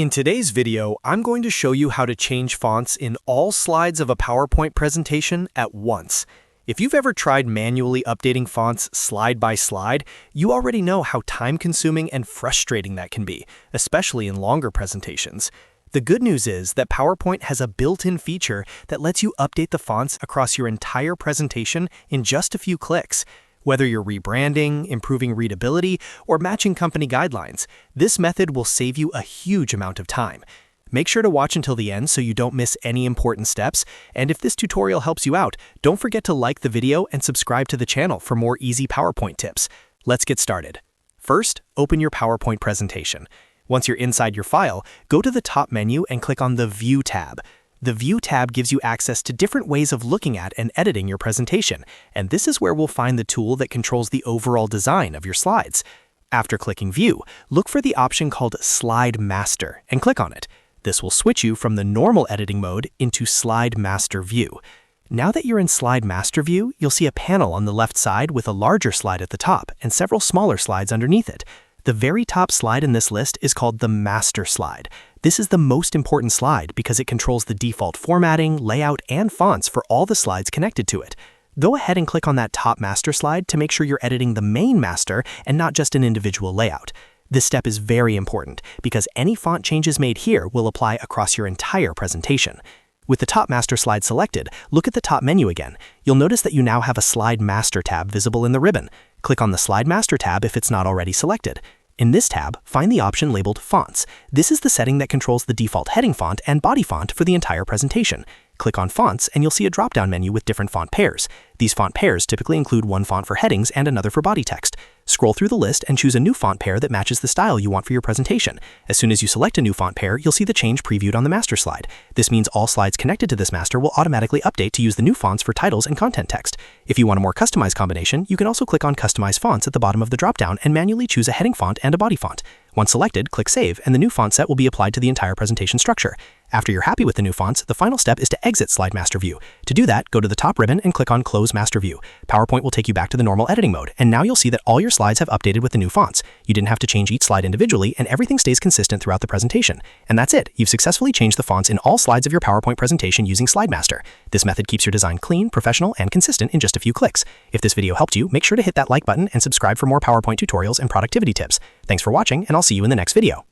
In today's video, I'm going to show you how to change fonts in all slides of a PowerPoint presentation at once. If you've ever tried manually updating fonts slide by slide, you already know how time-consuming and frustrating that can be, especially in longer presentations. The good news is that PowerPoint has a built-in feature that lets you update the fonts across your entire presentation in just a few clicks. Whether you're rebranding, improving readability, or matching company guidelines, this method will save you a huge amount of time. Make sure to watch until the end so you don't miss any important steps, and if this tutorial helps you out, don't forget to like the video and subscribe to the channel for more easy PowerPoint tips. Let's get started. First, open your PowerPoint presentation. Once you're inside your file, go to the top menu and click on the View tab. The View tab gives you access to different ways of looking at and editing your presentation, and this is where we'll find the tool that controls the overall design of your slides. After clicking View, look for the option called Slide Master and click on it. This will switch you from the normal editing mode into Slide Master View. Now that you're in Slide Master View, you'll see a panel on the left side with a larger slide at the top and several smaller slides underneath it. The very top slide in this list is called the Master Slide. This is the most important slide because it controls the default formatting, layout, and fonts for all the slides connected to it. Go ahead and click on that top master slide to make sure you're editing the main master and not just an individual layout. This step is very important because any font changes made here will apply across your entire presentation. With the top master slide selected, look at the top menu again. You'll notice that you now have a Slide Master tab visible in the ribbon. Click on the Slide Master tab if it's not already selected. In this tab, find the option labeled Fonts. This is the setting that controls the default heading font and body font for the entire presentation. Click on Fonts and you'll see a drop-down menu with different font pairs. These font pairs typically include one font for headings and another for body text. Scroll through the list and choose a new font pair that matches the style you want for your presentation. As soon as you select a new font pair, you'll see the change previewed on the master slide. This means all slides connected to this master will automatically update to use the new fonts for titles and content text. If you want a more customized combination, you can also click on Customize Fonts at the bottom of the drop-down and manually choose a heading font and a body font. Once selected, click Save, and the new font set will be applied to the entire presentation structure. After you're happy with the new fonts, the final step is to exit Slide Master View. To do that, go to the top ribbon and click on Close Master View. PowerPoint will take you back to the normal editing mode, and now you'll see that all your slides have updated with the new fonts. You didn't have to change each slide individually, and everything stays consistent throughout the presentation. And that's it. You've successfully changed the fonts in all slides of your PowerPoint presentation using Slide Master. This method keeps your design clean, professional, and consistent in just a few clicks. If this video helped you, make sure to hit that like button and subscribe for more PowerPoint tutorials and productivity tips. Thanks for watching, and I'll see you in the next video.